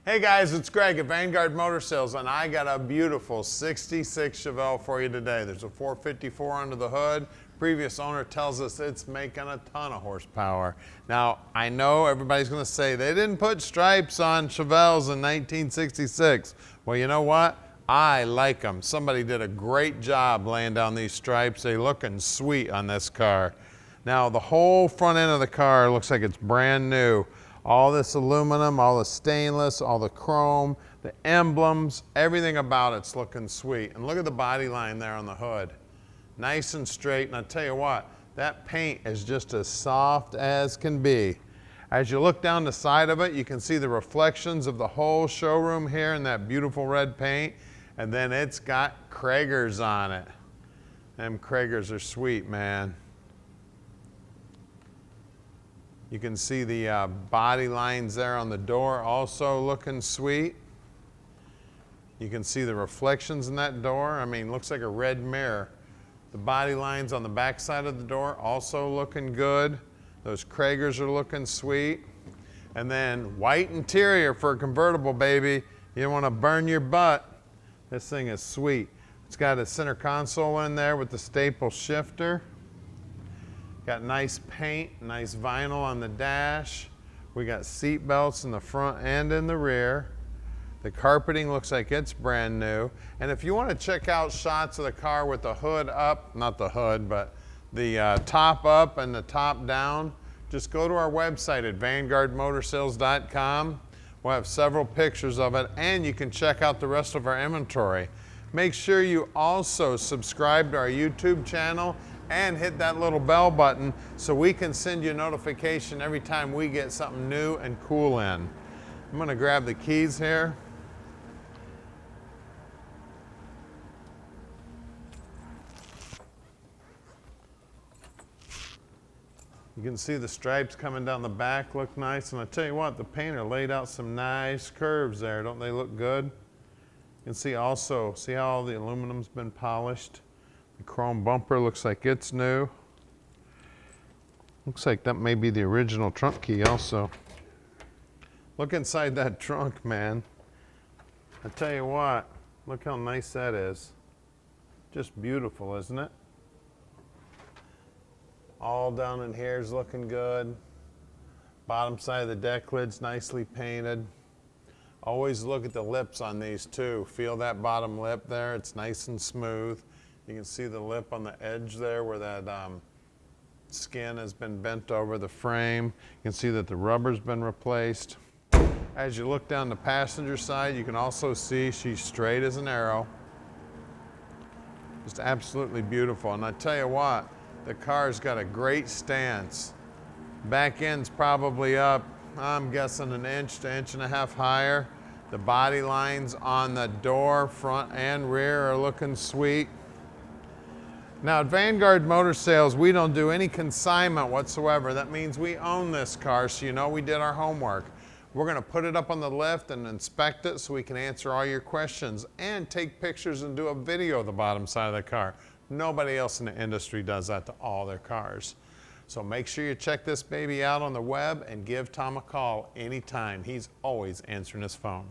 Hey guys, it's Greg at Vanguard Motor Sales, and I got a beautiful 66 Chevelle for you today. There's a 454 under the hood. Previous owner tells us it's making a ton of horsepower. Now, I know everybody's gonna say they didn't put stripes on Chevelles in 1966. Well, you know what? I like them. Somebody did a great job laying down these stripes. They're looking sweet on this car. Now, the whole front end of the car looks like it's brand new. All this aluminum, all the stainless, all the chrome, the emblems, everything about it's looking sweet. And look at the body line there on the hood. Nice and straight, and I tell you what, that paint is just as soft as can be. As you look down the side of it, you can see the reflections of the whole showroom here in that beautiful red paint, and then it's got Kragers on it. Them Kragers are sweet, man. You can see the body lines there on the door also looking sweet. You can see the reflections in that door. I mean, looks like a red mirror. The body lines on the back side of the door also looking good. Those Kragers are looking sweet. And then white interior for a convertible, baby. You don't want to burn your butt. This thing is sweet. It's got a center console in there with the staple shifter. Got nice paint, nice vinyl on the dash. We got seat belts in the front and in the rear. The carpeting looks like it's brand new. And if you want to check out shots of the car with the hood up, not the hood, but the top up and the top down, just go to our website at vanguardmotorsales.com. We'll have several pictures of it, and you can check out the rest of our inventory. Make sure you also subscribe to our YouTube channel and hit that little bell button so we can send you a notification every time we get something new and cool in. I'm gonna grab the keys here. You can see the stripes coming down the back look nice, and I tell you what, the painter laid out some nice curves there. Don't they look good? You can see also, see how all the aluminum's been polished? The chrome bumper looks like it's new. Looks like that may be the original trunk key also. Look inside that trunk, man. I tell you what, look how nice that is. Just beautiful, isn't it? All down in here is looking good. Bottom side of the deck lid's nicely painted. Always look at the lips on these too. Feel that bottom lip there, it's nice and smooth. You can see the lip on the edge there where that skin has been bent over the frame. You can see that the rubber's been replaced. As you look down the passenger side, you can also see she's straight as an arrow. Just absolutely beautiful. And I tell you what, the car's got a great stance. Back end's probably up, I'm guessing an inch to inch and a half higher. The body lines on the door, front and rear, are looking sweet. Now at Vanguard Motor Sales, we don't do any consignment whatsoever. That means we own this car, so you know we did our homework. We're gonna put it up on the lift and inspect it so we can answer all your questions and take pictures and do a video of the bottom side of the car. Nobody else in the industry does that to all their cars. So make sure you check this baby out on the web and give Tom a call anytime. He's always answering his phone.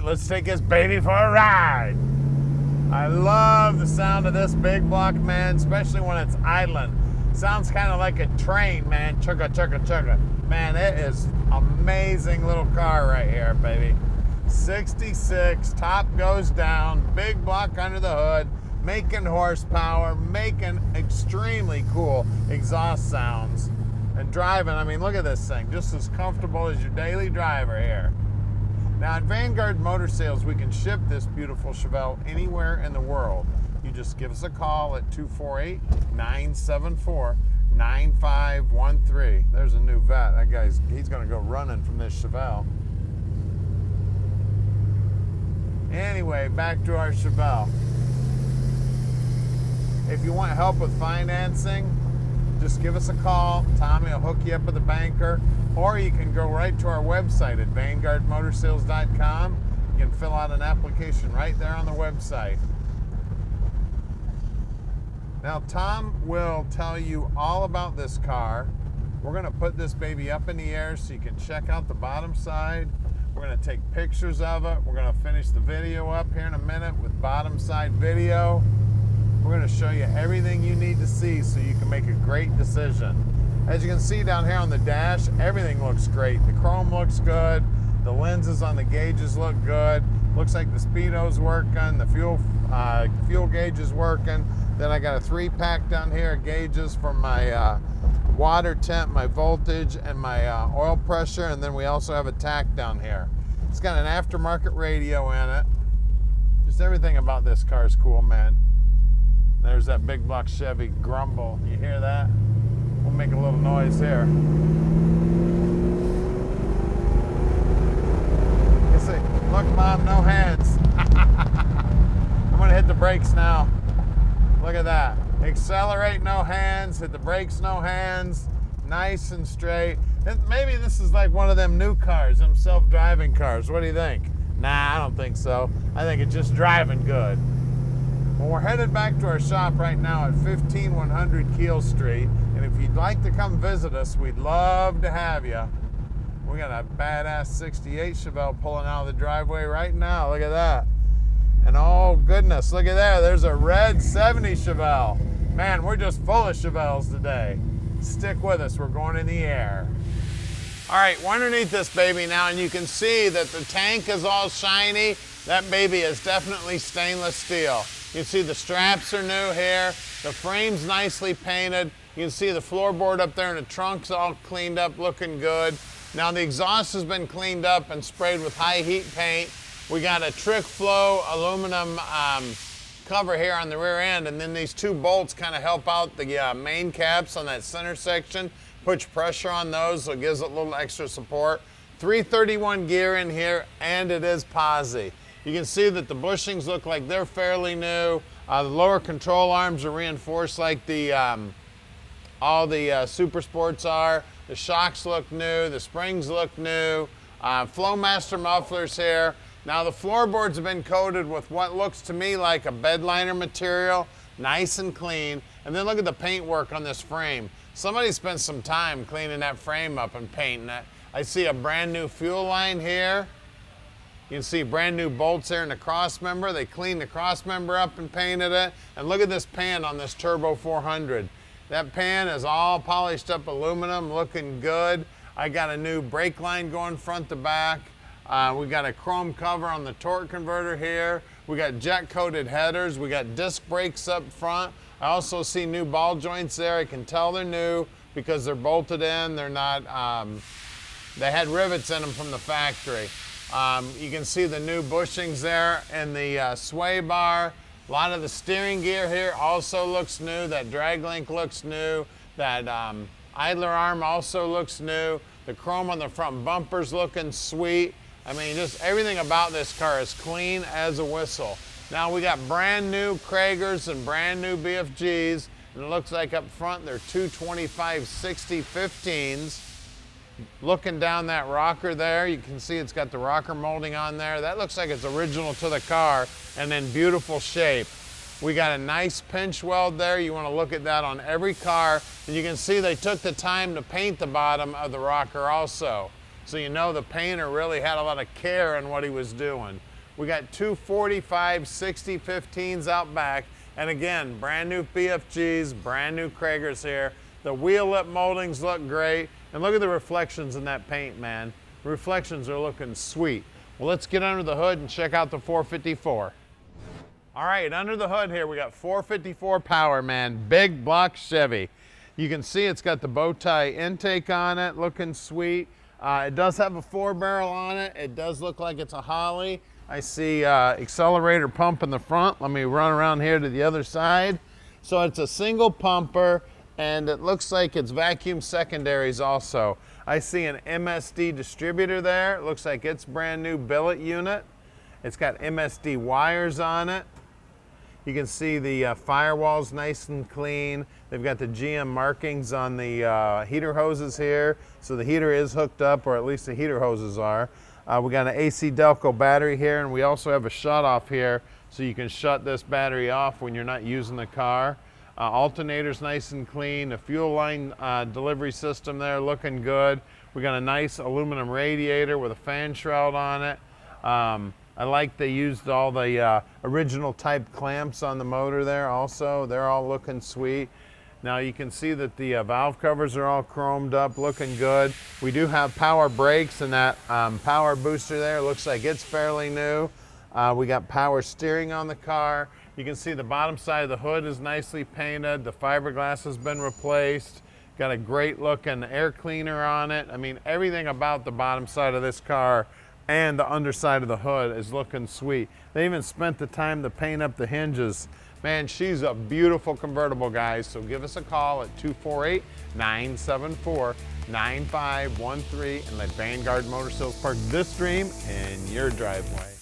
Let's take this baby for a ride. I love the sound of this big block, man, especially when it's idling. Sounds kind of like a train, man. Chugga, chugga, chugga. Man, it is Amazing little car right here, baby. 66, top goes down, big block under the hood, making horsepower, making extremely cool exhaust sounds. And driving, I mean, look at this thing, just as comfortable as your daily driver here. Now at Vanguard Motor Sales, we can ship this beautiful Chevelle anywhere in the world. You just give us a call at 248-974-9513. There's a new vet. That guy's, he's gonna go running from this Chevelle. Anyway, back to our Chevelle. If you want help with financing, just give us a call. Tommy will hook you up with a banker, or you can go right to our website at vanguardmotorsales.com. You can fill out an application right there on the website. Now, Tom will tell you all about this car. We're going to put this baby up in the air so you can check out the bottom side. We're going to take pictures of it. We're going to finish the video up here in a minute with bottom side video. We're going to show you everything you need to see so you can make a great decision. As you can see down here on the dash, everything looks great. The chrome looks good. The lenses on the gauges look good. Looks like the speedo's working. The fuel gauge is working. Then I got a 3-pack down here of gauges for my water temp, my voltage, and my oil pressure. And then we also have a tack down here. It's got an aftermarket radio in it. Just everything about this car is cool, man. There's that big block Chevy grumble. You hear that? We'll make a little noise here. You see, look, Mom, no hands. I'm gonna hit the brakes now. Look at that. Accelerate, no hands. Hit the brakes, no hands. Nice and straight. Maybe this is like one of them new cars, them self-driving cars. What do you think? Nah, I don't think so. I think it's just driving good. Well, we're headed back to our shop right now at 15100 Keel Street. And if you'd like to come visit us, we'd love to have you. We got a badass 68 Chevelle pulling out of the driveway right now. Look at that. And oh goodness, look at there. There's a red 70 Chevelle. Man, we're just full of Chevelles today. Stick with us, we're going in the air. All right, we're underneath this baby now, and you can see that the tank is all shiny. That baby is definitely stainless steel. You can see the straps are new here. The frame's nicely painted. You can see the floorboard up there, and the trunk's all cleaned up, looking good. Now the exhaust has been cleaned up and sprayed with high heat paint. We got a trick flow aluminum cover here on the rear end, and then these two bolts kind of help out the main caps on that center section. Puts pressure on those, so it gives it a little extra support. 331 gear in here, and it is posi. You can see that the bushings look like they're fairly new. The lower control arms are reinforced like the all the Super Sports are. The shocks look new, the springs look new. Flowmaster mufflers here. Now the floorboards have been coated with what looks to me like a bed liner material, nice and clean. And then look at the paint work on this frame. Somebody spent some time cleaning that frame up and painting it. I see a brand new fuel line here. You can see brand new bolts there in the cross member. They cleaned the cross member up and painted it. And look at this pan on this Turbo 400. That pan is all polished up aluminum, looking good. I got a new brake line going front to back. We got a chrome cover on the torque converter here. We got jet coated headers. We got disc brakes up front. I also see new ball joints there. I can tell they're new because they're bolted in. They're not, they had rivets in them from the factory. You can see the new bushings there and the sway bar. A lot of the steering gear here also looks new. That drag link looks new. That idler arm also looks new. The chrome on the front bumper's looking sweet. I mean, just everything about this car is clean as a whistle. Now we got brand new Kragers and brand new BFGs, and it looks like up front they're 225/60 15s. Looking down that rocker there, you can see it's got the rocker molding on there. That looks like it's original to the car and in beautiful shape. We got a nice pinch weld there. You want to look at that on every car. And you can see they took the time to paint the bottom of the rocker also. So you know the painter really had a lot of care in what he was doing. We got 245/60 15s out back. And again, brand new BFGs, brand new Kragers here. The wheel lip moldings look great. And look at the reflections in that paint, man. The reflections are looking sweet. Well, let's get under the hood and check out the 454. All right, under the hood here, we got 454 power, man. Big block Chevy. You can see it's got the bow tie intake on it, looking sweet. It does have a 4-barrel on it. It does look like it's a Holly. I see accelerator pump in the front. Let me run around here to the other side. So it's a single pumper, and it looks like it's vacuum secondaries also. I see an MSD distributor there. It looks like it's brand new billet unit. It's got MSD wires on it. You can see the firewall's nice and clean. They've got the GM markings on the heater hoses here. So the heater is hooked up, or at least the heater hoses are. We got an AC Delco battery here, and we also have a shut off here, so you can shut this battery off when you're not using the car. Alternator's nice and clean. The fuel line delivery system there looking good. We got a nice aluminum radiator with a fan shroud on it. I like they used all the original type clamps on the motor there also. They're all looking sweet. Now you can see that the valve covers are all chromed up, looking good. We do have power brakes, and that power booster there looks like it's fairly new. We got power steering on the car. You can see the bottom side of the hood is nicely painted. The fiberglass has been replaced. Got a great looking air cleaner on it. I mean, everything about the bottom side of this car and the underside of the hood is looking sweet. They even spent the time to paint up the hinges. Man, she's a beautiful convertible, guys. So give us a call at 248-974-9513 and let Vanguard Motor Sales park this dream in your driveway.